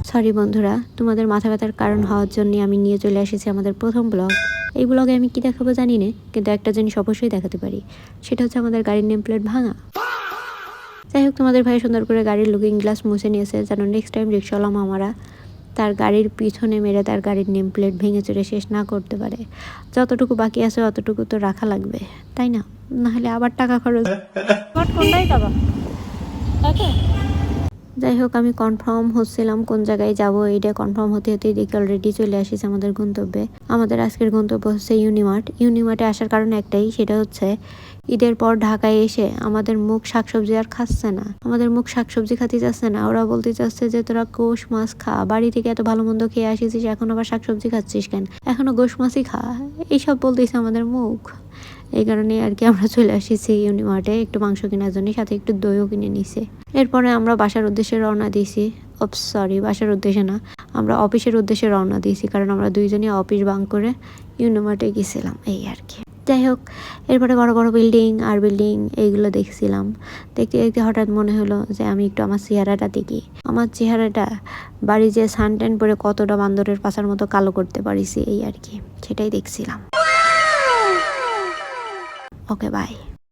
Sorry বন্ধুরা, তোমাদের মাথা ব্যথার কারণ হওয়ার জন্য আমি নিয়ে চলে এসেছি আমাদের প্রথম ব্লগ। এই ব্লগে আমি কি দেখাবো জানি না, কিন্তু একটা জিনিস অবশ্যই দেখাতে পারি, সেটা হচ্ছে আমাদের গাড়ির নেম প্লেট ভাঙা। যাই হোক, তোমাদের ভাই সুন্দর করে গাড়ির লুকিং গ্লাস মুছে নিয়েছে, যেন নেক্সট টাইম রিক্সাওয়ালা মামারা তার গাড়ির পিছনে মেরে তার গাড়ির নেম প্লেট ভেঙে চুরে শেষ না করতে পারে। যতটুকু বাকি আছে অতটুকু তো রাখা লাগবে, তাই না? নাহলে আবার টাকা খরচ। কোনটাই টাকা। যাই হোক, আমি কনফার্ম হচ্ছিলাম কোন জায়গায় যাব। এইটা কনফার্ম হতে হতেই দেখি অলরেডি চলে আসিস আমাদের গন্তব্যে। আমাদের আজকের গন্তব্য হচ্ছে ইউনিমার্ট। ইউনিমার্টে আসার কারণ একটাই, সেটা হচ্ছে ঈদের পর ঢাকায় এসে আমাদের মুখ শাকসবজি আর খাচ্ছে না, আমাদের মুখ শাকসবজি খাতে যাচ্ছে না। ওরা বলতে চাচ্ছে যে তোরা গোশ মাছ খা, বাড়ি থেকে এত ভালো মন্দ খেয়ে আসিস, এখন আবার শাকসবজি খাচ্ছিস কেন, এখনো গোশ মাছই খা, এইসব বলতেছে আমাদের মুখ। এই কারণে আর কি আমরা চলে আসিছি ইউনিমার্টে একটু মাংস কেনার জন্য, সাথে একটু দইও কিনে নিছে। এরপরে আমরা বাসার উদ্দেশ্যে রওনা দিয়েছি। সরি, বাসার উদ্দেশ্যে না, আমরা অফিসের উদ্দেশ্যে রওনা দিয়েছি, কারণ আমরা দুইজনই অফিস বাঙ্ক করে ইউনিমার্টে গেছিলাম, এই আর কি। যাই হোক, এরপরে বড় বড় বিল্ডিং আর বিল্ডিং এইগুলো দেখছিলাম। দেখতে দেখতে হঠাৎ মনে হলো যে আমি একটু আমার চেহারাটা দেখি। আমার চেহারাটা বাড়ি যে সানটেন পরে কতটা বান্দরের পাছার মতো কালো করতে পারিছি, এই আর কি, সেটাই দেখছিলাম। ওকে, বাই।